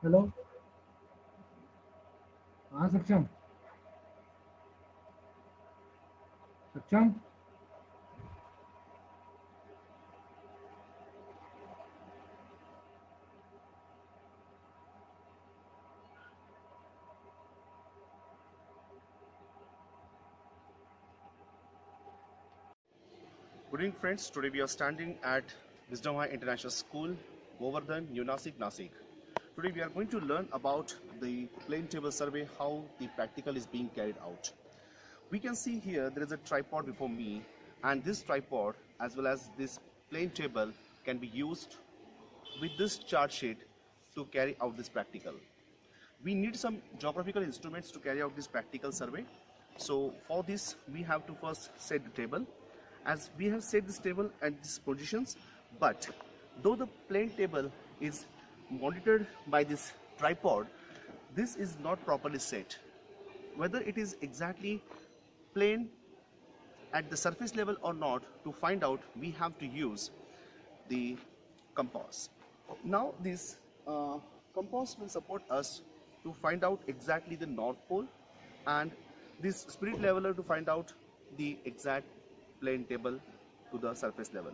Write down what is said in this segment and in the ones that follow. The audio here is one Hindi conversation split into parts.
हेलो। हाँ सक्षम। सक्षम। Good evening, friends. Today we are standing at Wisdom High International School, Govardhan, New Nasik, Nasik. Today we are going to learn about the plane table survey, how the practical is being carried out. We can see here there is a tripod before me, and this tripod as well as this plane table can be used with this chart sheet to carry out this practical. We need some geographical instruments to carry out this practical survey. So for this we have to first set the table. As we have set this table at these positions, but though the plane table is monitored by this tripod, this is not properly set. Whether it is exactly plane at the surface level or not, to find out we have to use the compass. Now this compass will support us to find out exactly the north pole, and this spirit leveler to find out the exact plane table to the surface level.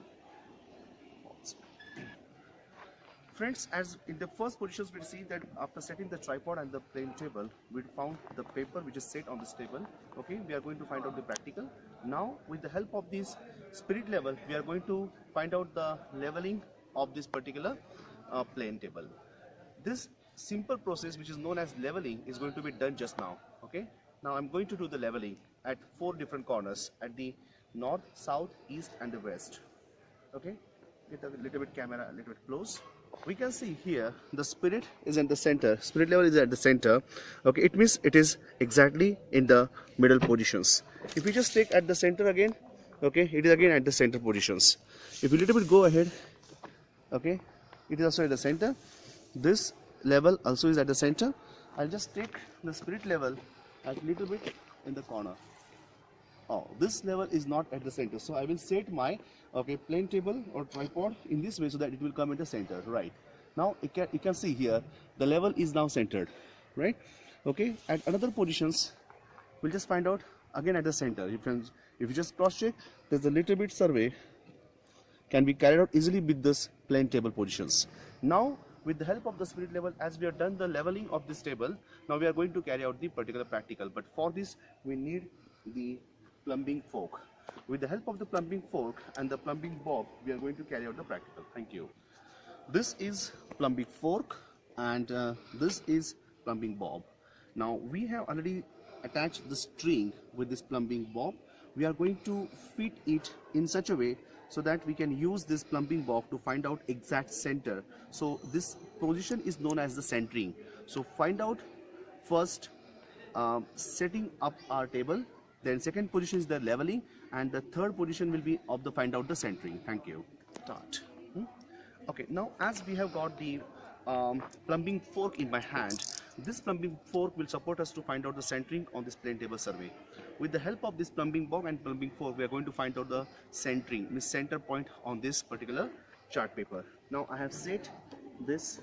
Friends, as in the first positions we see that after setting the tripod and the plane table, we found the paper which is set on this table. Okay, we are going to find out the practical. Now with the help of this spirit level, we are going to find out the leveling of this particular plane table. This simple process which is known as leveling is going to be done just now. Okay, now I'm going to do the leveling at 4 different corners at the north, south, east and the west. Okay, get a little bit camera a little bit close. We can see here the spirit is in the center, spirit level is at the center. Okay, it means it is exactly in the middle positions. If we just take at the center again, okay, it is again at the center positions. If we little bit go ahead, okay, it is also at the center. This level also is at the center. I'll just take the spirit level at little bit in the corner. Oh, this level is not at the center, so I will set my plane table or tripod in this way so that it will come in the center. Right now you can see here the level is now centered, right? Okay, at another positions we'll just find out again at the center. If you just cross check, there's a little bit survey can be carried out easily with this plane table positions. Now with the help of the spirit level, as we have done the leveling of this table, now we are going to carry out the particular practical, but for this we need the plumbing fork. With the help of the plumbing fork and the plumbing bob, we are going to carry out the practical. Thank you. This is plumbing fork and this is plumbing bob. Now we have already attached the string with this plumbing bob. We are going to fit it in such a way so that we can use this plumbing bob to find out exact center. So this position is known as the centering. So find out first setting up our table, then second position is the leveling, and the third position will be of the find out the centering. Thank you. Start. Okay, now as we have got the plumbing fork in my hand, this plumbing fork will support us to find out the centering on this plane table survey. With the help of this plumbing bob and plumbing fork, we are going to find out the centering, means center point on this particular chart paper. Now I have set this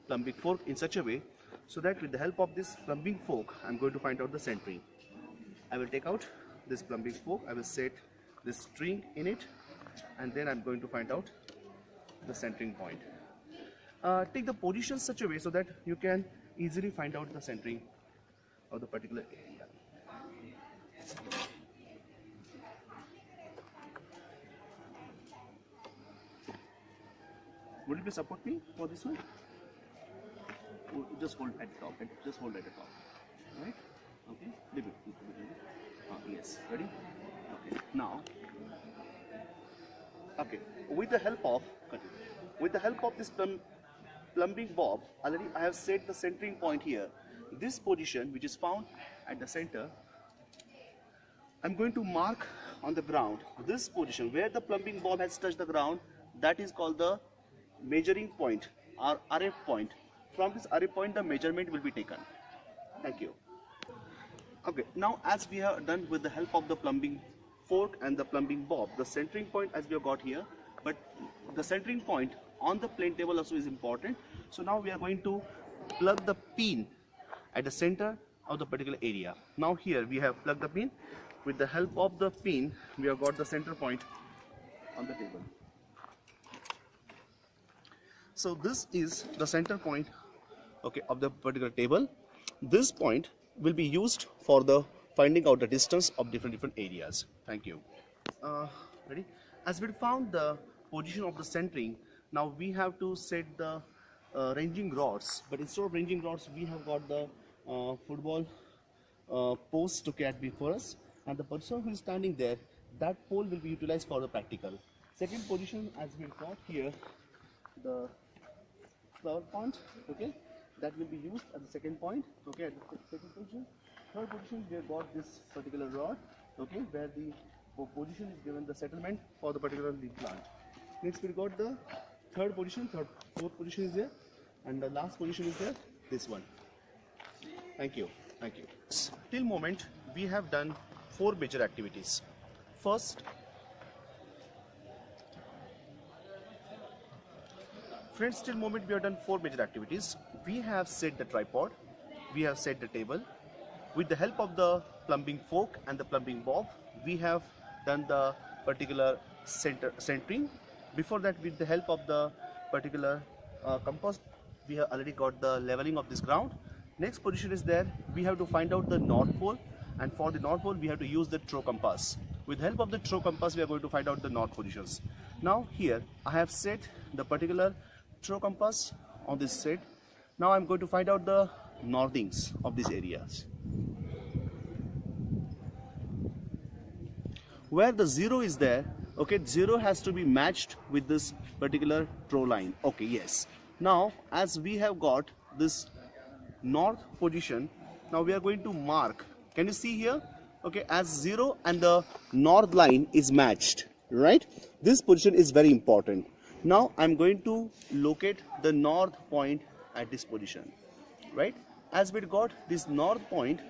plumbing fork in such a way so that with the help of this plumbing fork, I'm going to find out the centering. I will take out this plumbing fork, I will set this string in it, and then I'm going to find out the centering point. Take the position such a way so that you can easily find out the centering of the particular area. Would you please support me for this one? Just hold at the top, just hold at the top, right? Okay, leave it. Yes, ready? Okay, now, okay, with the help of this plumbing bob, already I have set the centering point here. This position, which is found at the center, I'm going to mark on the ground. This position where the plumbing bob has touched the ground, that is called the measuring point or RF point. From this RF point, the measurement will be taken. Thank you. Okay, now as we have done with the help of the plumbing fork and the plumbing bob, the centering point as we have got here, but the centering point on the plane table also is important. So now we are going to plug the pin at the center of the particular area. Now here we have plugged the pin. With the help of the pin, we have got the center point on the table. So this is the center point, okay, of the particular table. This point will be used for the finding out the distance of different areas. Thank you. Ready? As we found the position of the centering, now we have to set the ranging rods. But instead of ranging rods, we have got the football post to get before us, and the person who is standing there, that pole will be utilized for the practical. Second position, as we got here, the third point, okay, that will be used at the second point, okay, at the second position. Third position, we have got this particular rod, okay, where the position is given the settlement for the particular lead plant. Next, we got the third position, fourth position is there, and the last position is there, this one. Thank you. Thank you. Till moment, we have done 4 major activities. First, friends, till moment we have done 4 major activities. We have set the tripod, we have set the table. With the help of the plumbing fork and the plumbing bob, we have done the particular centering. Before that, with the help of the particular compass, we have already got the leveling of this ground. Next position is there, we have to find out the north pole, and for the north pole we have to use the throw compass. With the help of the throw compass, we are going to find out the north positions. Now here I have set the particular throw compass on this set. Now I am going to find out the northings of these areas. Where the 0 is there, okay, 0 has to be matched with this particular throw line. Okay, yes. Now as we have got this north position, now we are going to mark. Can you see here? Okay, as 0 and the north line is matched, right? This position is very important. Now I'm going to locate the north point at this position, right? As we got this north point,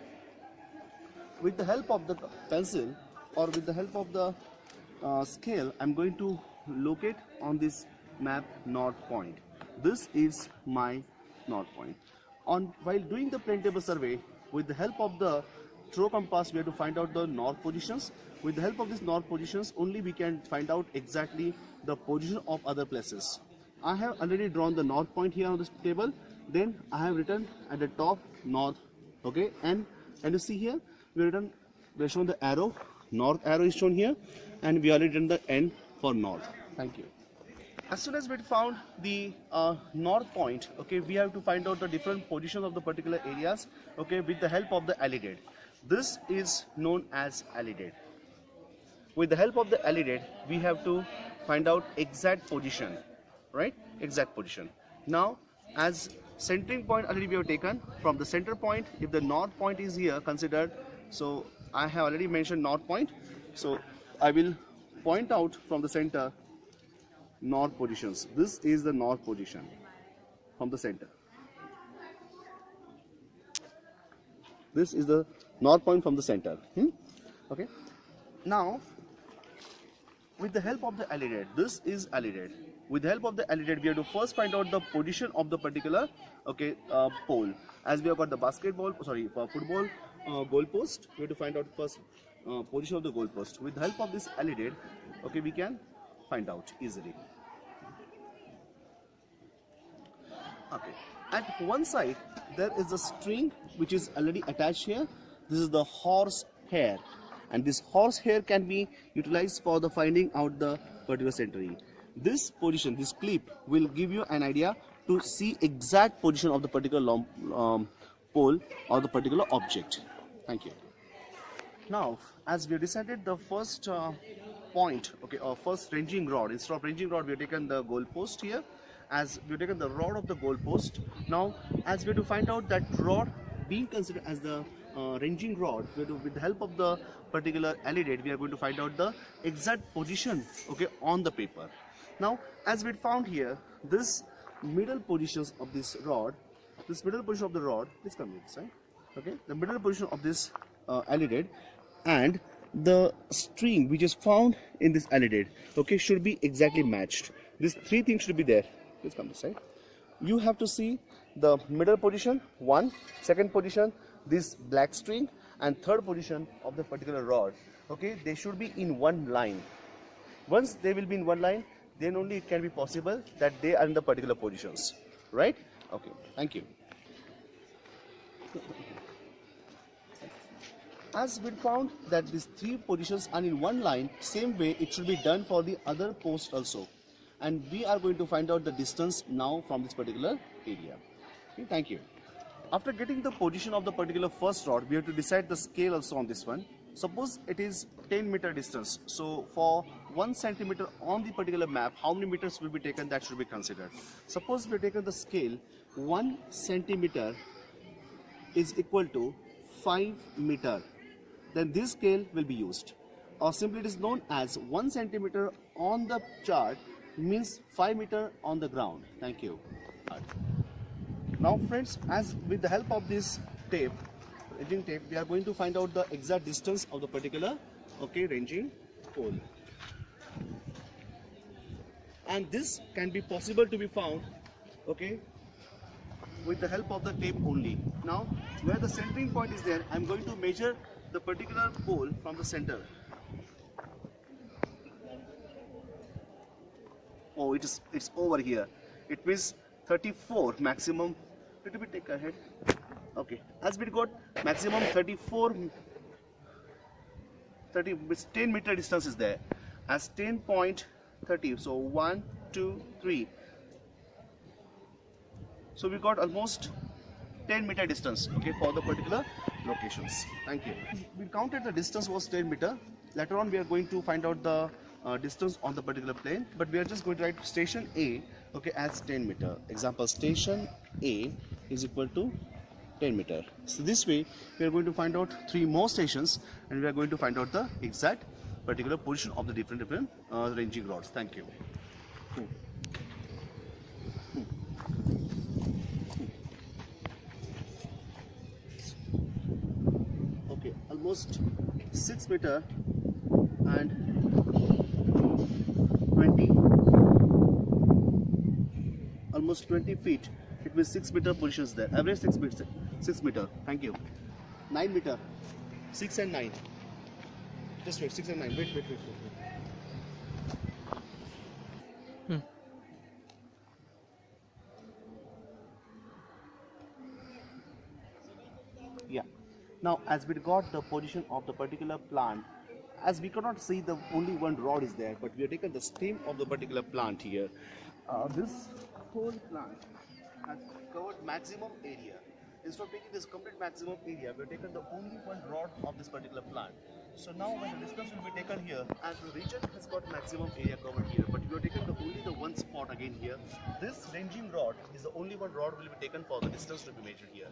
with the help of the pencil or with the help of the scale, I'm going to locate on this map north point. This is my north point. While doing the plane table survey, with the help of the throw compass, we have to find out the north positions. With the help of these north positions, only we can find out exactly the position of other places. I have already drawn the north point here on this table. Then I have written at the top north, okay, and you see here we have shown the arrow, north arrow is shown here, and we already done the N for north. Thank you. As soon as we found the north point, okay, we have to find out the different positions of the particular areas, okay, with the help of the alidade. This is known as alidade. With the help of the alidade, we have to find out exact position, right? Exact position. Now, as centering point already we have taken, from the center point, if the north point is here considered, so I have already mentioned north point, so I will point out from the center north positions. This is the north position from the center. This is the north point from the center. Okay. Now, with the help of the alidade, this is alidade. With the help of the alidade, we have to first find out the position of the particular, okay, pole. As we have got the football goal post, we have to find out first position of the goal post. With the help of this alidade, okay, we can find out easily. Okay, at one side there is a string which is already attached here. This is the horse hair, and this horse hair can be utilized for the finding out the particular centering. This position, this clip, will give you an idea to see exact position of the particular pole or the particular object. Thank you. Now, as we have decided the first point, okay, or first ranging rod, instead of ranging rod, we have taken the goal post here. As we have taken the rod of the goal post, now as we have to find out that rod being considered as the ranging rod, with the help of the particular alidade, we are going to find out the exact position, okay, on the paper. Now, as we found here, this middle positions of this rod, this middle position of the rod, please come here, side, okay, the middle position of this alidade and the string which is found in this alidade, okay, should be exactly matched. These three things should be there. Please come this side. You have to see the middle position 1, second position this black string, and third position of the particular rod. Okay, they should be in one line. Once they will be in one line, then only it can be possible that they are in the particular positions, right? Okay, thank you. As we found that these three positions are in one line, same way it should be done for the other post also. And we are going to find out the distance now from this particular area. Okay, thank you. After getting the position of the particular first rod, we have to decide the scale also on this one. Suppose it is 10-meter distance. So for 1 centimeter on the particular map, how many meters will be taken, that should be considered. Suppose we have taken the scale 1 centimeter is equal to 5 meter. Then this scale will be used. Or simply it is known as 1 centimeter on the chart means 5 meter on the ground. Thank you. Now friends, as with the help of this tape, ranging tape, we are going to find out the exact distance of the particular ranging pole. And this can be possible to be found with the help of the tape only. Now where the centering point is there, I am going to measure the particular pole from the center. Oh, it's over here. It means 34 maximum. Little bit take ahead. Okay, as we got maximum 34, 10 meter distance is there as 10.30. So 1, 2, 3. So we got almost 10 meter distance for the particular locations. Thank you. We counted the distance was 10 meter. Later on we are going to find out the distance on the particular plane, but we are just going to write station A as 10 meter. Example, station A is equal to 10 meter. So this way we are going to find out 3 more stations, and we are going to find out the exact particular position of the different ranging rods. Thank you. Okay, almost 6 meter and 20, almost 20 feet. It means 6 meter positions there. Average 6 meter. Thank you. 9 meter. 6 and 9. Just wait. 6 and 9. Wait. Yeah. Now, as we got the position of the particular plant, as we cannot see the only one rod is there, but we have taken the stem of the particular plant here. This whole plant has covered maximum area. Instead of taking this complete maximum area, we have taken the only one rod of this particular plant. So now when the distance will be taken here, as the region has got maximum area covered here, but we have taken only the one spot again here. This ranging rod is the only one rod will be taken for the distance to be measured here.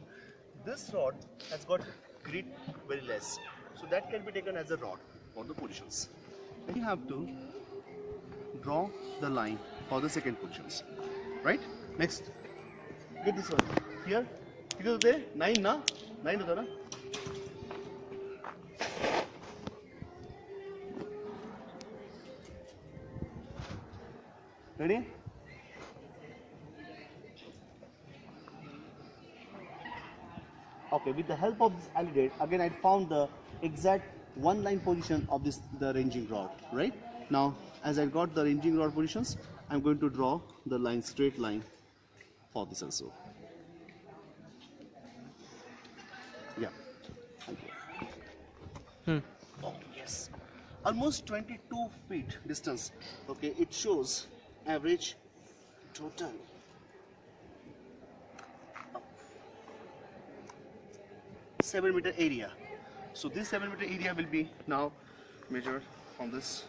This rod has got grid very less, so that can be taken as a rod for the positions. We have to draw the line for the second positions, right? Next, get this one here. It is there 9 na 9 होता ना. Ready? Okay, with the help of this alidate, again I found the exact one line position of the ranging rod, right? Now, as I got the ranging rod positions, I'm going to draw the line, straight line for this also. Yeah, thank you. Oh, yes. Almost 22 feet distance. Okay, it shows average total. 7 meter area. So this 7 meter area will be now measured from this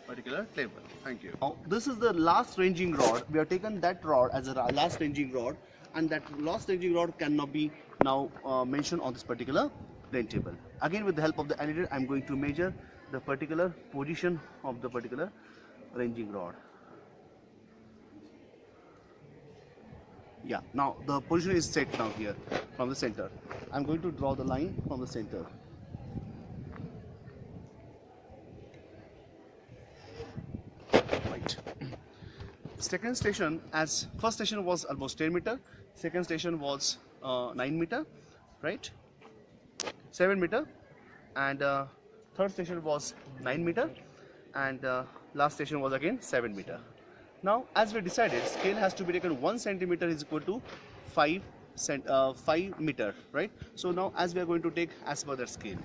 particular table. Thank you. Now this is the last ranging rod. We have taken that rod as a last ranging rod, and that last ranging rod cannot be now mentioned on this particular plane table. Again, with the help of the alidate, I am going to measure the particular position of the particular ranging rod. Yeah, now the position is set now here from the center. I'm going to draw the line from the center. Right. second station, as first station was almost 10 meter, second station was 9 meter, right, 7 meter, and third station was 9 meter, and last station was again 7 meter. Now as we decided, scale has to be taken 1 centimeter is equal to 5 meter, right? So now as we are going to take as per that scale.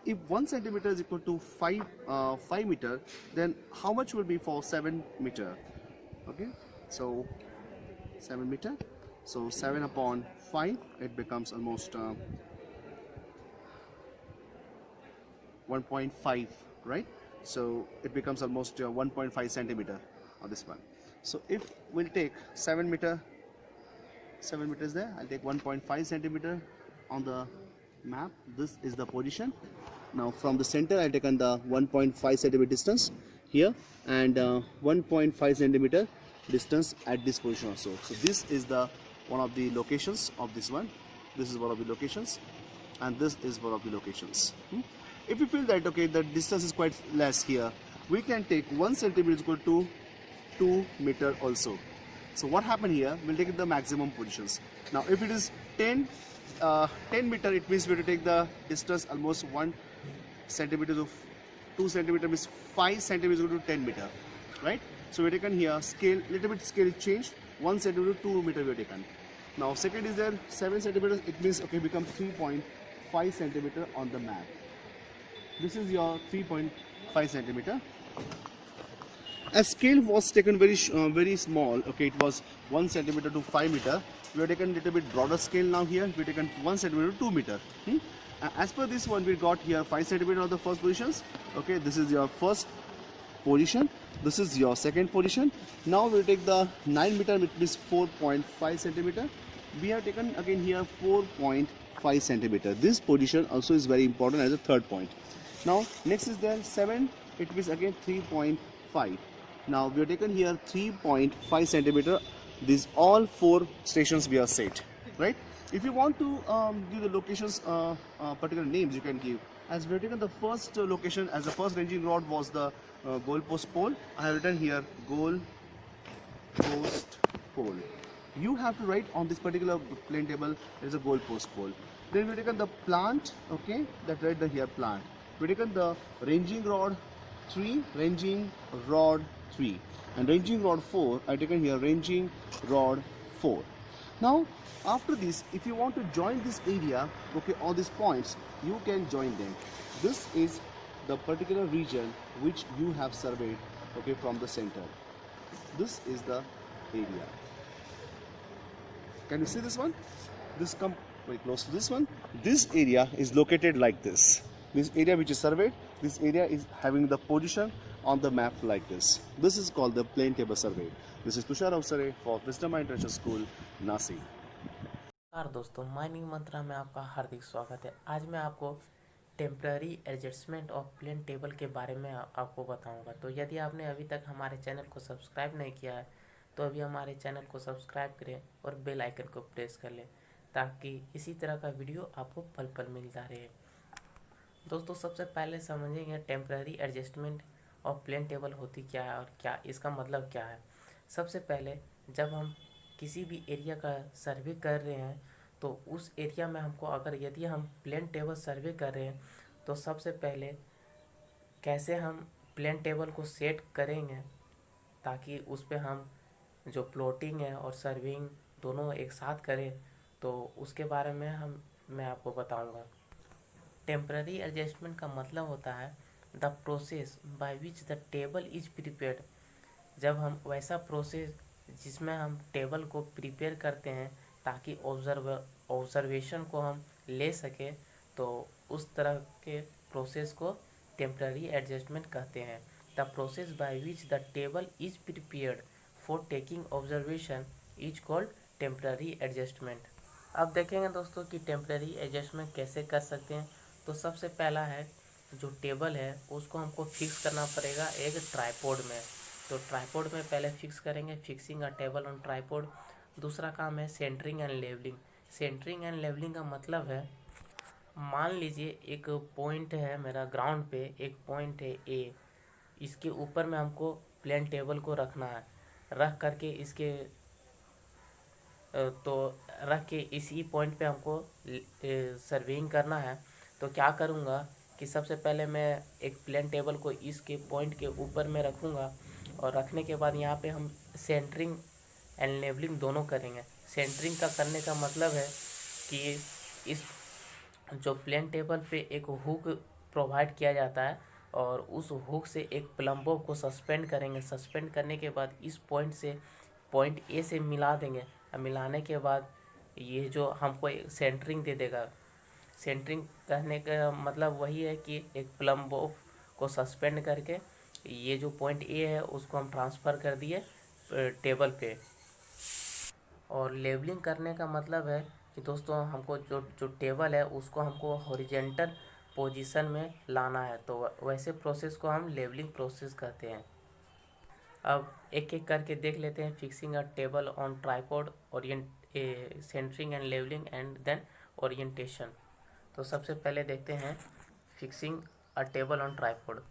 If 1 centimeter is equal to 5 meter, then how much will be for 7 meter? Okay, so 7 meter, so 7 upon 5, it becomes almost 1.5, right? So it becomes almost 1.5 centimeter on this one. So if we'll take 7 meter is there, I'll take 1.5 centimeter on the map. This is the position. Now from the center I've taken the 1.5 centimeter distance here, and 1.5 centimeter distance at this position also. So this is the one of the locations of this one. This is one of the locations, and this is one of the locations. If you feel that okay, the distance is quite less here, we can take 1 centimeter is equal to 2 meter also. So what happened here, we'll take the maximum positions. Now if it is 10 meter, it means we have to take the distance almost 1 centimeter of 2 centimeter means 5 centimeters equal to 10 meter, right? So we have taken here scale, little bit scale changed, 1 centimeter to 2 meter we have taken. Now second is there 7 centimeters, it means okay, become 3.5 centimeter on the map. This is your 3.5 centimeter. As scale was taken very small, okay, it was 1 centimeter to 5 meter. We have taken a little bit broader scale now here. We have taken 1 centimeter to 2 meter. As per this one, we got here 5 centimeter of the first positions. Okay, this is your first position. This is your second position. Now we will take the 9 meter, which is 4.5 centimeter. We have taken again here 4.5 centimeter. This position also is very important as a third point. Now next is there 7. It is again 3.5. Now we have taken here 3.5 centimeter. These all 4 stations we are set, right? If you want to give the locations particular names, you can give. As we have taken the first location as the first ranging rod was the goalpost pole, I have written here goalpost pole. You have to write on this particular plane table there is a goalpost pole. Then we have taken the plant, okay, that write the here plant. We have taken the ranging rod 3, ranging rod 3, and ranging rod 4. I have taken here ranging rod 4. Now after this, if you want to join this area, okay, all these points, you can join them. This is the particular region which you have surveyed, okay, from the center. This is the area. Can you see this one? This come very close to this one. This area is located like this. This area which is surveyed, this area is having the position on the map like this. This is called the plane table survey. This is Tushar Avsare for Wisdom International School, Nasi. नमस्कार दोस्तों, माइनिंग मंत्रा में आपका हार्दिक स्वागत है। आज मैं आपको temporary adjustment of plane table के बारे में आपको बताऊंगा। तो यदि आपने अभी तक हमारे चैनल को सब्सक्राइब नहीं किया है तो अभी हमारे चैनल को सब्सक्राइब करें और बेल आइकन को प्रेस कर लें ताकि इसी तरह का वीडियो आपको पल पल मिलता रहे। दोस्तों, सबसे पहले समझेंगे temporary adjustment of plane table होती क्या है और क्या इसका मतलब क्या है। सबसे पहले जब हम किसी भी एरिया का सर्वे कर रहे हैं तो उस एरिया में हमको अगर यदि हम प्लेन टेबल सर्वे कर रहे हैं तो सबसे पहले कैसे हम प्लेन टेबल को सेट करेंगे ताकि उस पर हम जो प्लॉटिंग है और सर्विंग दोनों एक साथ करें, तो उसके बारे में मैं आपको बताऊंगा। टेम्पररी एडजस्टमेंट का मतलब होता है the process by which the table is prepared. जब हम वैसा प्रोसेस जिसमें हम टेबल को प्रिपेयर करते हैं ताकि ऑब्जर्वेशन को हम ले सकें, तो उस तरह के प्रोसेस को टेम्पररी एडजस्टमेंट कहते हैं। The process by which the table is prepared for taking observation is called temporary adjustment. अब देखेंगे दोस्तों कि टेम्पररी एडजस्टमेंट कैसे कर सकते हैं। तो सबसे पहला है जो टेबल है उसको हमको फिक्स करना पड़ेगा एक ट्राइपॉड में। तो ट्राइपॉड में पहले फिक्स करेंगे, fixing a table on tripod. दूसरा काम है centering and levelling. Centering and levelling का मतलब है, मान लीजिए एक पॉइंट है मेरा ग्राउंड पे, एक पॉइंट है ए, इसके ऊपर में हमको प्लेन टेबल को रखना है। रख करके इसके तो रख के इसी पॉइंट पे हमको सर्वेइंग करना है। तो क्या करूँगा कि सबसे पहले मैं एक प्लेन टेबल को इसके पॉइंट के ऊपर में रखूँगा, और रखने के बाद यहाँ पे हम सेंटरिंग एंड लेवलिंग दोनों करेंगे। सेंटरिंग का करने का मतलब है कि इस जो प्लेन टेबल पे एक हुक प्रोवाइड किया जाता है, और उस हुक से एक प्लम्बो को सस्पेंड करेंगे। सस्पेंड करने के बाद इस पॉइंट से पॉइंट ए से मिला देंगे, और मिलाने के बाद ये जो हमको सेंटरिंग दे देगा। सेंटरिंग कहने का मतलब वही है कि एक प्लम्बो को सस्पेंड करके ये जो पॉइंट ए है उसको हम ट्रांसफ़र कर दिए टेबल पे। और लेवलिंग करने का मतलब है कि दोस्तों हमको जो जो टेबल है उसको हमको हॉरिजेंटल पोजीशन में लाना है। तो वैसे प्रोसेस को हम लेवलिंग प्रोसेस कहते हैं। अब एक एक करके देख लेते हैं। Fixing a table on tripod, centering and levelling and then orientation. तो सबसे पहले देखते हैं fixing a table on tripod.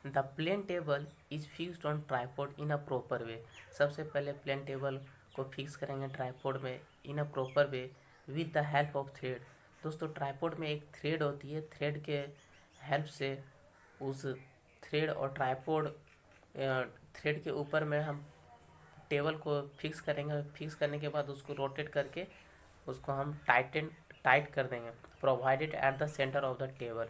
The plane table is fixed on tripod in a proper way. सबसे पहले प्लेन टेबल को फिक्स करेंगे ट्राइपॉड में in a proper way with the help of thread. दोस्तों ट्राइपॉड में एक थ्रेड होती है, थ्रेड के हेल्प से उस थ्रेड और ट्राइपॉड थ्रेड के ऊपर में हम टेबल को फिक्स करेंगे। फिक्स करने के बाद उसको रोटेट करके उसको हम टाइट कर देंगे, provided at the centre of the table.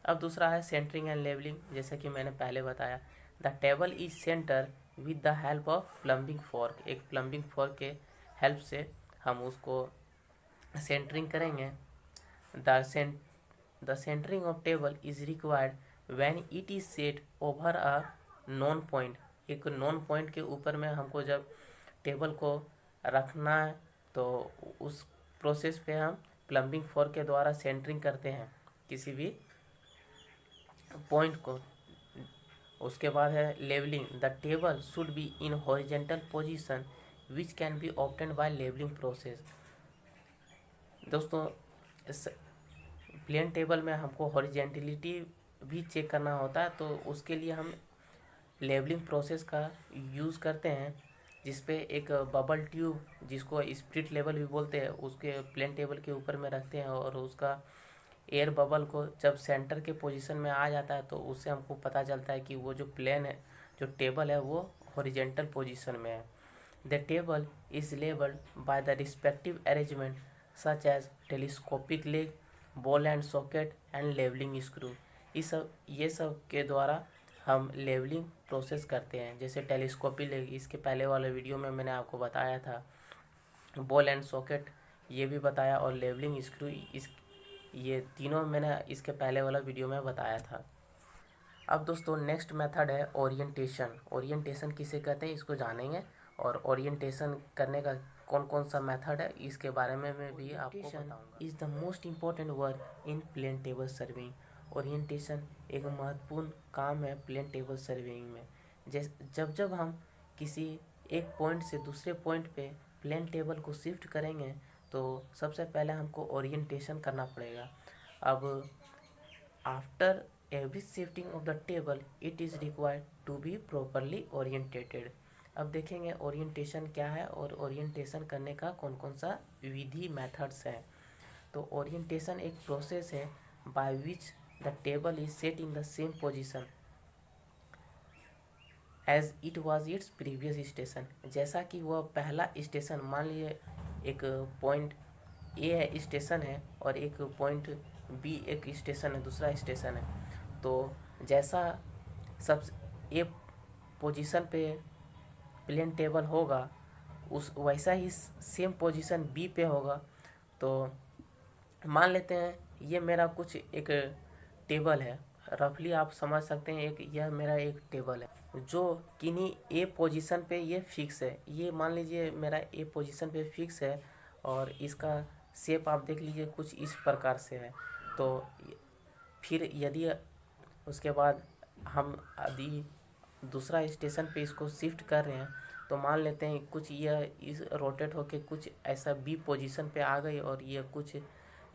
अब दूसरा है सेंटरिंग एंड लेवलिंग। जैसे कि मैंने पहले बताया, the table is centre with the help of plumbing fork. एक प्लम्बिंग फॉर्क के हेल्प से हम उसको सेंटरिंग करेंगे। The centering of table is required when it is set over a known point. एक नॉन पॉइंट के ऊपर में हमको जब टेबल को रखना है तो उस प्रोसेस पे हम प्लम्बिंग फॉर्क के द्वारा सेंटरिंग करते हैं किसी भी पॉइंट को। उसके बाद है levelling. The table should be in horizontal position which can be obtained by levelling process. दोस्तों प्लेन टेबल में हमको हॉरिजेंटलिटी भी चेक करना होता है, तो उसके लिए हम लेवलिंग प्रोसेस का यूज़ करते हैं, जिसपे एक बबल ट्यूब, जिसको स्पिरिट लेवल भी बोलते हैं, उसके प्लेन टेबल के ऊपर में रखते हैं, और उसका एयर बबल को जब सेंटर के पोजीशन में आ जाता है तो उससे हमको पता चलता है कि वो जो प्लेन है, जो टेबल है, वो हॉरिजेंटल पोजीशन में है। The table is levelled by the respective arrangement such as telescopic leg, ball and socket and levelling screw. ये सब के द्वारा हम लेवलिंग प्रोसेस करते हैं। जैसे टेलीस्कोपिक लेग, इसके पहले वाले वीडियो में मैंने आपको बताया था। बॉल एंड सॉकेट ये भी बताया, और लेवलिंग स्क्रू, ये तीनों मैंने इसके पहले वाला वीडियो में बताया था। अब दोस्तों नेक्स्ट मेथड है ओरिएंटेशन। ओरिएंटेशन किसे कहते हैं इसको जानेंगे, और ओरिएंटेशन करने का कौन कौन सा मेथड है इसके बारे में मैं भी आपको बताऊंगा। Is the most important work in plane table surveying. Orientation एक महत्वपूर्ण काम है प्लेन टेबल सर्विंग में। जब हम किसी एक पॉइंट से दूसरे पॉइंट पे प्लेन टेबल को शिफ्ट करेंगे तो सबसे पहले हमको ओरिएंटेशन करना पड़ेगा। अब after every shifting of the table it is required to be properly orientated. अब देखेंगे ओरिएंटेशन क्या है और ओरिएंटेशन करने का कौन कौन सा विधि मेथड्स हैं। तो ओरिएंटेशन एक प्रोसेस है by which the table is set in the same position as it was its previous station. जैसा कि वह पहला स्टेशन, मान लीजिए एक पॉइंट ए है स्टेशन है, और एक पॉइंट बी एक स्टेशन है, दूसरा स्टेशन है, तो जैसा सब ए पोजीशन पे प्लेन टेबल होगा उस वैसा ही सेम पोजीशन बी पे होगा। तो मान लेते हैं ये मेरा कुछ एक टेबल है, रफली आप समझ सकते हैं, यह मेरा एक टेबल है जो किन्हीं ए पोजीशन पे ये फिक्स है। ये मान लीजिए मेरा ए पोजीशन पे फिक्स है, और इसका शेप आप देख लीजिए कुछ इस प्रकार से है। तो फिर यदि उसके बाद हम यदि दूसरा स्टेशन पे इसको शिफ्ट कर रहे हैं तो मान लेते हैं कुछ यह इस रोटेट होके कुछ ऐसा बी पोजीशन पे आ गई और ये कुछ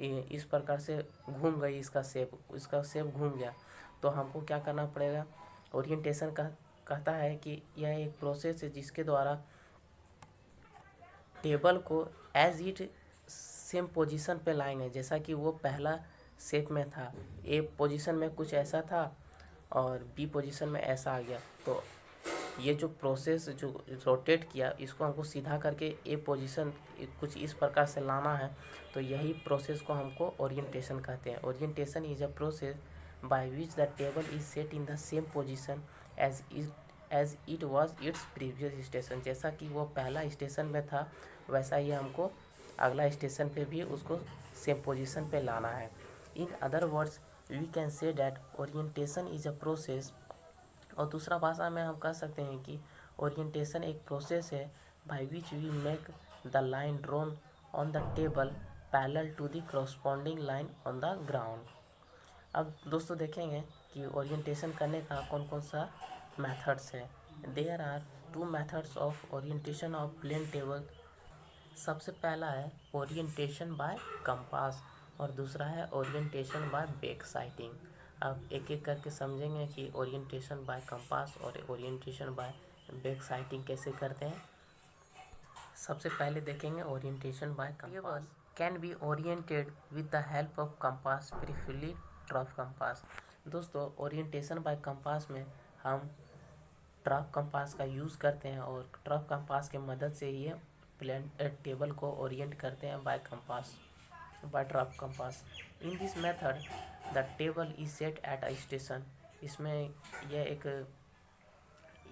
इस प्रकार से घूम गई, इसका शेप घूम गया। तो हमको क्या करना पड़ेगा, ओरिएंटेशन का कहता है कि यह एक प्रोसेस है जिसके द्वारा टेबल को एज इट सेम पोजीशन पे लाएंगे, जैसा कि वो पहला शेप में था। ए पोजीशन में कुछ ऐसा था और बी पोजीशन में ऐसा आ गया। तो ये जो प्रोसेस जो रोटेट किया, इसको हमको सीधा करके ए पोजीशन कुछ इस प्रकार से लाना है। तो यही प्रोसेस को हमको ओरिएंटेशन कहते हैं। Orientation is a process by which the table is set in the same position as it was its previous station. जैसा कि वो पहला स्टेशन में था, वैसा ही हमको अगला स्टेशन पे भी उसको सेम पोजीशन पे लाना है। In other words we can say that orientation is a process, और दूसरा भाषा में हम कह सकते हैं कि ओरिएंटेशन एक प्रोसेस है by which we make the line drawn on the table parallel to the corresponding line on the ground. अब दोस्तों देखेंगे कि ओरिएंटेशन करने का कौन कौन सा मेथड्स है। There are 2 methods of orientation of plane table. सबसे पहला है ओरिएंटेशन बाय कंपास और दूसरा है ओरिएंटेशन बाय बैक साइटिंग। अब एक एक करके समझेंगे कि ओरिएंटेशन बाय कंपास और ओरिएंटेशन बाय बैक साइटिंग कैसे करते हैं। सबसे पहले देखेंगे orientation by compass. Can be oriented with the help of compass, preferably trough compass. दोस्तों ओरिएंटेशन बाय कंपास में हम ट्रफ कंपास का यूज़ करते हैं और ट्रफ कंपास के मदद से ये प्लेन टेबल को ओरिएंट करते हैं by compass, by trough compass. In this method the table is set at a station. इसमें यह एक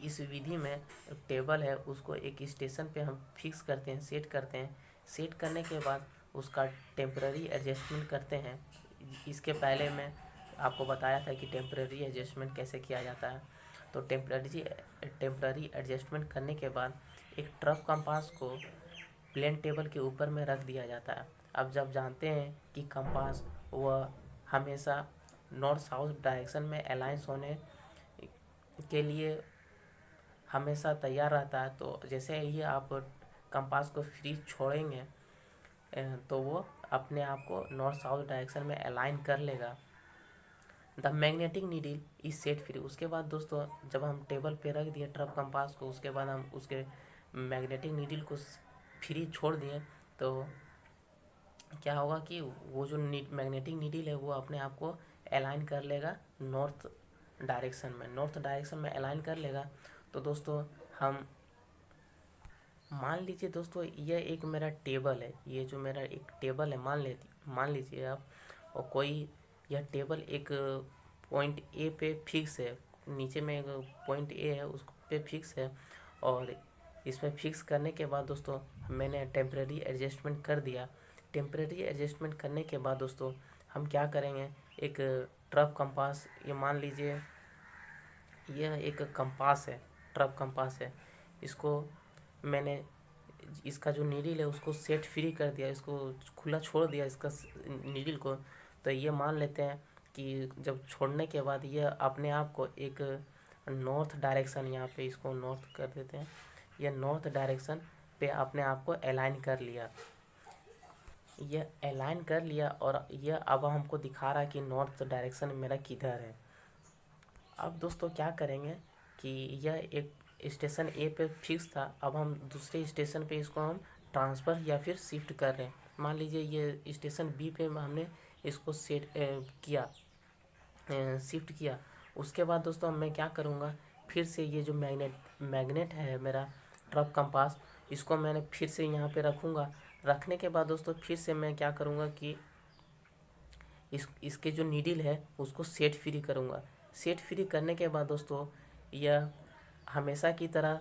इस विधि में टेबल है उसको एक स्टेशन पे हम फिक्स करते हैं, सेट करते हैं। सेट करने के बाद उसका टेम्पररी एडजस्टमेंट करते हैं। इसके पहले मैं आपको बताया था कि टेम्पररी एडजस्टमेंट कैसे किया जाता है। तो टेम्पररी एडजस्टमेंट करने के बाद एक ट्रफ कंपास को प्लेन टेबल के ऊपर में रख दिया जाता है। अब जब जानते हैं कि कंपास वह हमेशा नॉर्थ साउथ डायरेक्शन में अलाइंस होने के लिए हमेशा तैयार रहता है, तो जैसे ही आप कंपास को फ्री छोड़ेंगे तो वो अपने आप को नॉर्थ साउथ डायरेक्शन में अलाइन कर लेगा। The magnetic needle is set free. उसके बाद दोस्तों जब हम टेबल पे रख दिए ट्रफ कंपास को, उसके बाद हम उसके मैग्नेटिक नीडल को फ्री छोड़ दिए, तो क्या होगा कि वो जो मैग्नेटिक नीडल है वो अपने आप को अलाइन कर लेगा नॉर्थ डायरेक्शन में अलाइन कर लेगा। तो दोस्तों हम मान लीजिए दोस्तों यह एक मेरा टेबल है, ये जो मेरा एक टेबल है मान लीजिए आप, और कोई यह टेबल एक पॉइंट ए पे फिक्स है, नीचे में एक पॉइंट ए है उस पे फिक्स है, और इसमें फिक्स करने के बाद दोस्तों मैंने टेम्परेरी एडजस्टमेंट कर दिया। टेम्परेरी एडजस्टमेंट करने के बाद दोस्तों हम क्या करेंगे, एक ट्रफ कंपास, ये मान लीजिए यह एक कंपास है, ट्रफ कंपास है, इसको मैंने इसका जो नीडल है उसको सेट फ्री कर दिया, इसको खुला छोड़ दिया इसका नीडल को। तो ये मान लेते हैं कि जब छोड़ने के बाद यह अपने आप को एक नॉर्थ डायरेक्शन, यहाँ पे इसको नॉर्थ कर देते हैं, यह नॉर्थ डायरेक्शन पे अपने आप को अलाइन कर लिया, यह अलाइन कर लिया और यह अब हमको दिखा रहा है कि नॉर्थ डायरेक्शन मेरा किधर है। अब दोस्तों क्या करेंगे कि यह एक स्टेशन ए पे फिक्स था, अब हम दूसरे स्टेशन पे इसको हम ट्रांसफ़र या फिर शिफ्ट कर रहे हैं। मान लीजिए ये स्टेशन बी पे हमने इसको शिफ्ट किया। उसके बाद दोस्तों मैं क्या करूँगा, फिर से ये जो मैग्नेट है मेरा ट्रफ कंपास, इसको मैंने फिर से यहाँ पे रखूँगा। रखने के बाद दोस्तों फिर से मैं क्या करूँगा कि इसके जो नीडल है उसको सेट फ्री करूँगा। सेट फ्री करने के बाद दोस्तों यह हमेशा की तरह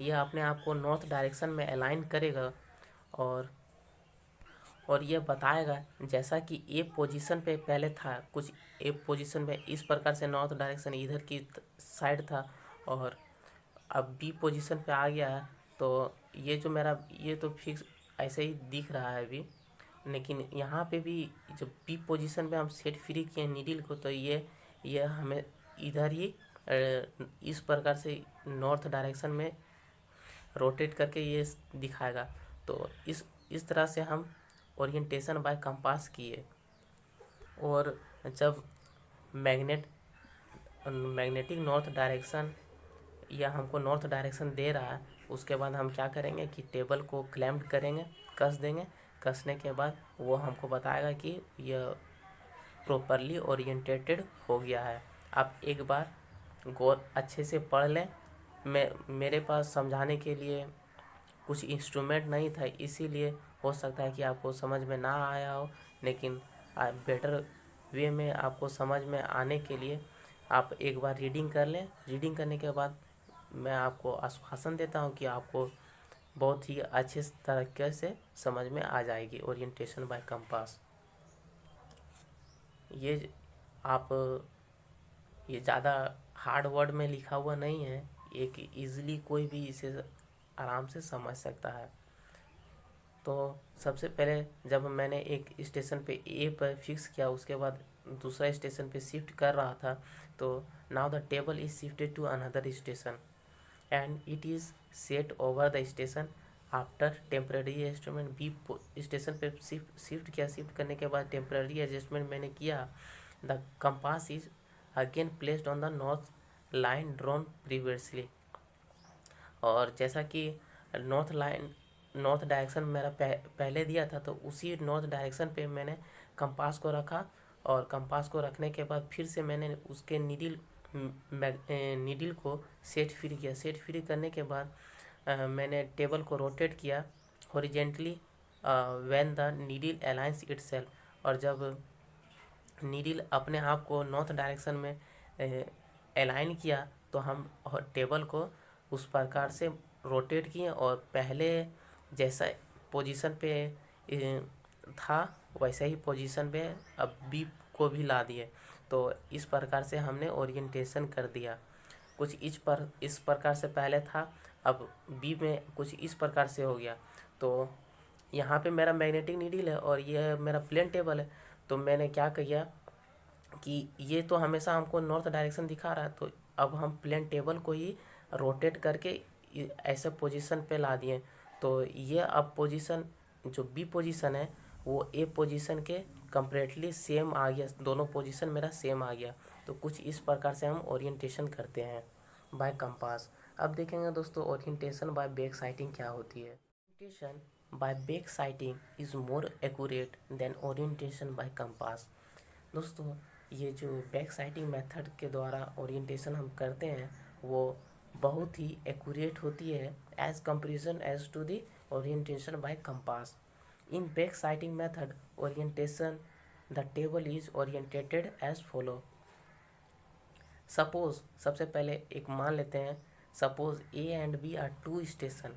यह अपने आप को नॉर्थ डायरेक्शन में अलाइन करेगा और यह बताएगा, जैसा कि ए पोजीशन पे पहले था, कुछ ए पोजीशन में इस प्रकार से नॉर्थ डायरेक्शन इधर की साइड था और अब बी पोजीशन पे आ गया है। तो ये जो मेरा ये तो फिक्स ऐसे ही दिख रहा है अभी, लेकिन यहाँ पे भी जब बी पोजीशन पे हम सेट फ्री किए नीडल को, तो ये हमें इधर ही इस प्रकार से नॉर्थ डायरेक्शन में रोटेट करके ये दिखाएगा। तो इस तरह से हम ओरिएंटेशन बाय कंपास किए। और जब मैग्नेटिक नॉर्थ डायरेक्शन या हमको नॉर्थ डायरेक्शन दे रहा है, उसके बाद हम क्या करेंगे कि टेबल को क्लैम्प करेंगे, कस देंगे। कसने के बाद वो हमको बताएगा कि यह प्रॉपरली ओरिएंटेटेड हो गया है। आप एक बार गौर अच्छे से पढ़ लें। मेरे पास समझाने के लिए कुछ इंस्ट्रूमेंट नहीं था, इसीलिए हो सकता है कि आपको समझ में ना आया हो, लेकिन बेटर वे में आपको समझ में आने के लिए आप एक बार रीडिंग कर लें। रीडिंग करने के बाद मैं आपको आश्वासन देता हूं कि आपको बहुत ही अच्छे तरीके से समझ में आ जाएगी ओरिएंटेशन बाय कंपास। ये आप ये ज़्यादा हार्ड वर्ड में लिखा हुआ नहीं है, एक इजीली कोई भी इसे आराम से समझ सकता है। तो सबसे पहले जब मैंने एक स्टेशन पे ए पर फिक्स किया, उसके बाद दूसरा स्टेशन पे शिफ्ट कर रहा था, तो now the table is shifted to another station and it is set over the station after temporary adjustment. B station पे शिफ्ट किया। शिफ्ट करने के बाद टेम्पररी एडजस्टमेंट मैंने किया। The compass is again placed on the north line drawn previously. और जैसा कि नॉर्थ डायरेक्शन मेरा पहले दिया था, तो उसी नॉर्थ डायरेक्शन पे मैंने कंपास को रखा। और कंपास को रखने के बाद फिर से मैंने उसके नीडल को सेट फ्री किया। सेट फ्री करने के बाद मैंने टेबल को रोटेट किया horizontally when the needle aligns itself. और जब नीडल अपने आप को नॉर्थ डायरेक्शन में अलाइन किया, तो हम टेबल को उस प्रकार से रोटेट किए और पहले जैसा पोजीशन पे था वैसे ही पोजीशन पे अब बी को भी ला दिए। तो इस प्रकार से हमने ओरिएंटेशन कर दिया। कुछ इस प्रकार से पहले था, अब बी में कुछ इस प्रकार से हो गया। तो यहाँ पे मेरा मैग्नेटिक नीडल है और ये मेरा प्लेन टेबल है। तो मैंने क्या किया कि ये तो हमेशा हमको नॉर्थ डायरेक्शन दिखा रहा है, तो अब हम प्लेन टेबल को ही रोटेट करके ऐसे पोजीशन पे ला दिए। तो ये अब पोजीशन जो बी पोजीशन है वो ए पोजीशन के कंप्लीटली सेम आ गया। दोनों पोजीशन मेरा सेम आ गया। तो कुछ इस प्रकार से हम ओरिएंटेशन करते हैं बाय कंपास। अब देखेंगे दोस्तों ओरिएंटेशन बाय बैक साइटिंग क्या होती है। Orientation by back sighting is more accurate than orientation by compass. दोस्तों ये जो बैक साइटिंग मेथड के द्वारा ओरिएंटेशन हम करते हैं वो बहुत ही एक्यूरेट होती है as comparison as to the orientation by compass. In back sighting method orientation the table is orientated as follow. Suppose सबसे पहले एक मान लेते हैं, suppose A and B are two station.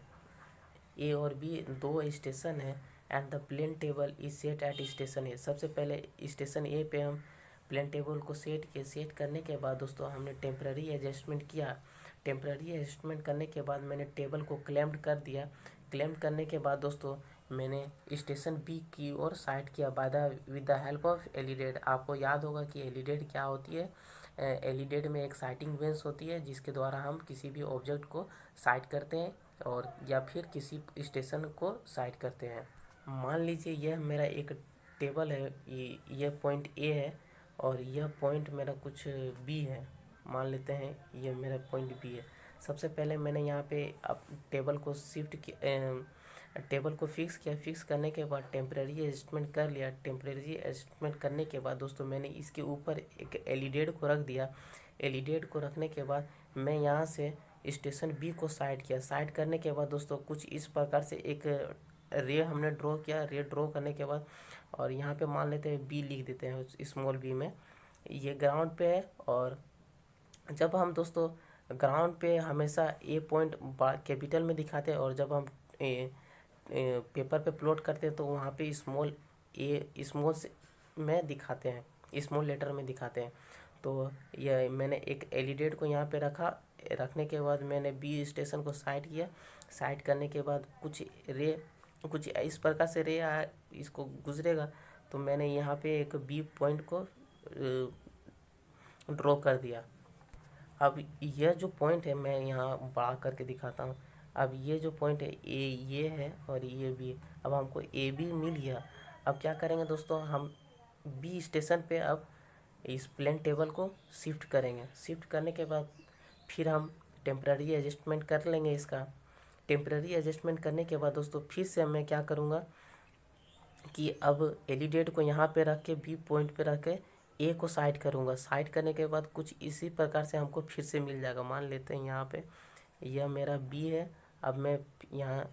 A और बी दो स्टेशन है and the plane table is set at station A. सबसे पहले स्टेशन ए पे हम प्लेन टेबल को सेट किए। सेट करने के बाद दोस्तों हमने टेम्पररी एडजस्टमेंट किया। टेम्पररी एडजस्टमेंट करने के बाद मैंने टेबल को क्लैम्प्ड कर दिया। क्लैम्प्ड करने के बाद दोस्तों मैंने स्टेशन बी की ओर साइड किया with the help of elided. आपको याद होगा कि एलिडेड क्या होती है। एलिडेड में एक साइटिंग बेंच होती है जिसके द्वारा हम किसी भी ऑब्जेक्ट को साइट करते हैं और या फिर किसी स्टेशन को साइट करते हैं। मान लीजिए यह मेरा एक टेबल है, ये पॉइंट ए है और यह पॉइंट मेरा कुछ बी है। मान लेते हैं ये मेरा पॉइंट बी है। सबसे पहले मैंने यहाँ पे अब टेबल को टेबल को फिक्स किया। फिक्स करने के बाद टेम्परेरी एडजस्टमेंट कर लिया। टेम्परेरी एडजस्टमेंट करने के बाद दोस्तों मैंने इसके ऊपर एक एलिडेड को रख दिया। एलिडेड को रखने के बाद मैं यहाँ से स्टेशन बी को साइड किया। साइड करने के बाद दोस्तों कुछ इस प्रकार से एक रे हमने ड्रॉ किया। रे ड्रॉ करने के बाद और यहाँ पे मान लेते हैं बी लिख देते हैं स्मॉल बी में। ये ग्राउंड पे है और जब हम दोस्तों ग्राउंड पे हमेशा ए पॉइंट कैपिटल में दिखाते हैं और जब हम पेपर पे प्लॉट करते हैं तो वहाँ पे स्मॉल से में दिखाते हैं, स्मॉल लेटर में दिखाते हैं। तो ये मैंने एक एलिडेड को यहाँ पे रखा। रखने के बाद मैंने बी स्टेशन को साइड किया। साइड करने के बाद कुछ इस प्रकार से रे इसको गुजरेगा। तो मैंने यहाँ पे एक बी पॉइंट को ड्रॉ कर दिया। अब यह जो पॉइंट है मैं यहाँ बड़ा करके दिखाता हूँ। अब ये जो पॉइंट है ये है और ये भी है। अब हमको ए बी मिल गया। अब क्या करेंगे दोस्तों, हम बी स्टेशन पे अब इस प्लेन टेबल को शिफ्ट करेंगे। शिफ्ट करने के बाद फिर हम टेम्पररी एडजस्टमेंट कर लेंगे इसका। टेम्पररी एडजस्टमेंट करने के बाद दोस्तों फिर से मैं क्या करूँगा कि अब एलिडेट को यहाँ पे रख के बी पॉइंट पे रख के ए को साइड करूँगा। साइड करने के बाद कुछ इसी प्रकार से हमको फिर से मिल जाएगा। मान लेते हैं यहाँ पे यह मेरा बी है। अब मैं यहाँ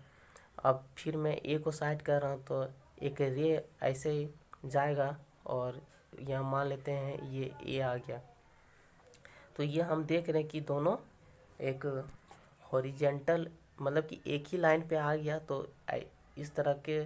अब फिर मैं ए को साइड कर रहा हूँ तो एक रे ऐसे ही जाएगा और यहाँ मान लेते हैं ये ए आ गया। तो ये हम देख रहे हैं कि दोनों एक हॉरिजेंटल मतलब कि एक ही लाइन पे आ गया। तो इस तरह के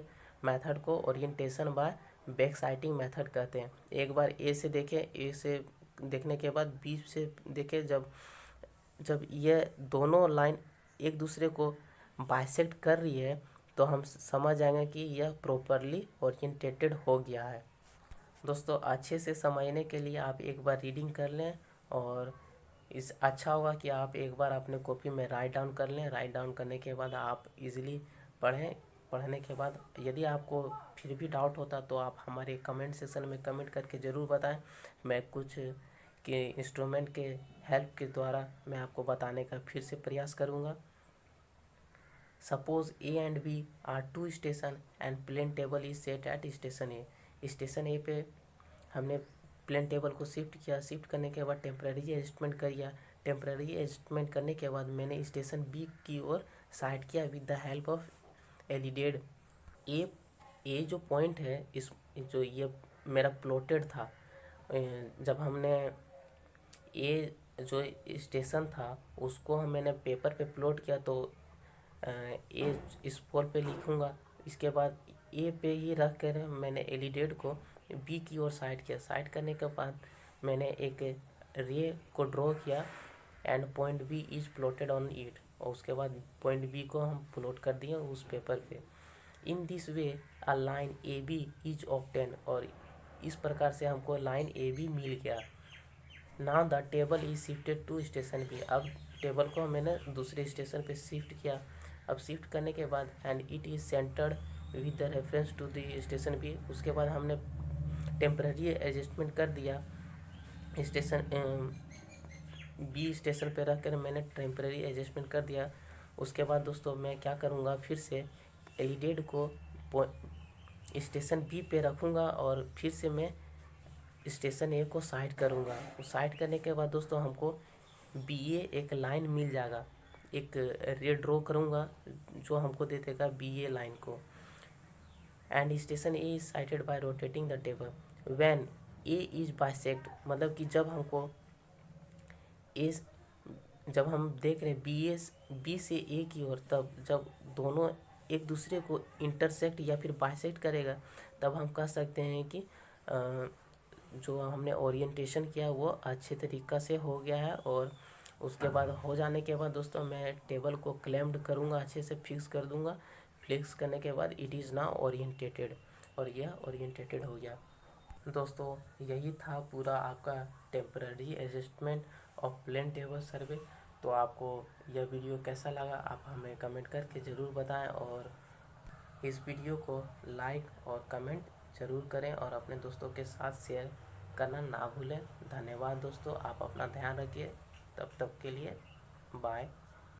मेथड को orientation by back sighting method कहते हैं। एक बार ए से देखें, ए से देखने के बाद बी से देखें। जब ये दोनों लाइन एक दूसरे को बाइसेक्ट कर रही है तो हम समझ जाएंगे कि यह प्रॉपरली ओरिएंटेटेड हो गया है। दोस्तों अच्छे से समझने के लिए आप एक बार रीडिंग कर लें और इस अच्छा होगा कि आप एक बार अपने कॉपी में राइट डाउन कर लें। राइट डाउन करने के बाद आप इजीली पढ़ें। पढ़ने के बाद यदि आपको फिर भी डाउट होता तो आप हमारे कमेंट सेक्शन में कमेंट करके ज़रूर बताएं। मैं कुछ के इंस्ट्रूमेंट के हेल्प के द्वारा मैं आपको बताने का फिर से प्रयास करूँगा। Suppose A and B are two station and plane table is set at station A. Station A पे हमने प्लेन टेबल को शिफ्ट किया। शिफ्ट करने के बाद टेम्पररी एडजस्टमेंट कर दिया। टेम्पररी एडजस्टमेंट करने के बाद मैंने स्टेशन बी की ओर साइड किया with the help of alidade. A जो पॉइंट है इस जो ये मेरा प्लॉटेड था, जब हमने ए जो स्टेशन था उसको मैंने पेपर पे प्लॉट किया तो ए इस फोर पे लिखूँगा। इसके बाद ए पे ही रख कर मैंने एलिडेड को बी की ओर साइड किया। साइड करने के बाद मैंने एक रे को ड्रॉ किया and point B is plotted on it. और उसके बाद पॉइंट बी को हम प्लॉट कर दिए उस पेपर पे। In this way a line A B is obtain. और इस प्रकार से हमको लाइन ए बी मिल गया। Now the table is shifted to station B. अब टेबल को मैंने दूसरे स्टेशन पे शिफ्ट किया। अब शिफ्ट करने के बाद and it is centred with the reference to the station B. उसके बाद हमने टेम्पररी एडजस्टमेंट कर दिया। स्टेशन बी स्टेशन पे रख कर मैंने टेम्पररी एडजस्टमेंट कर दिया। उसके बाद दोस्तों मैं क्या करूँगा, फिर से एलिडेड को स्टेशन बी पे रखूँगा और फिर से मैं स्टेशन ए को साइड करूँगा। साइड करने के बाद दोस्तों हमको बी ए एक लाइन मिल जाएगा। एक रे ड्रॉ करूँगा जो हमको दे देगा बी ए लाइन को। And station A is sighted by rotating the table when A is bisect. मतलब कि जब हमको जब हम देख रहे हैं बी से ए की ओर, तब जब दोनों एक दूसरे को इंटरसेक्ट या फिर बाइसेक्ट करेगा तब हम कह सकते हैं कि जो हमने ओरिएंटेशन किया वो अच्छे तरीक़ा से हो गया है। और उसके बाद हो जाने के बाद दोस्तों मैं टेबल को क्लैम्प्ड करूँगा, अच्छे से फिक्स कर दूँगा। फिक्स करने के बाद इट इज़ नाउ ओरिएंटेटेड, और यह ओरिएंटेटेड हो गया। दोस्तों यही था पूरा आपका temporary adjustment of plane table survey. तो आपको यह वीडियो कैसा लगा आप हमें कमेंट करके ज़रूर बताएं और इस वीडियो को लाइक और कमेंट ज़रूर करें और अपने दोस्तों के साथ शेयर करना ना भूलें। धन्यवाद दोस्तों, आप अपना ध्यान रखिए। तब तक के लिए बाय।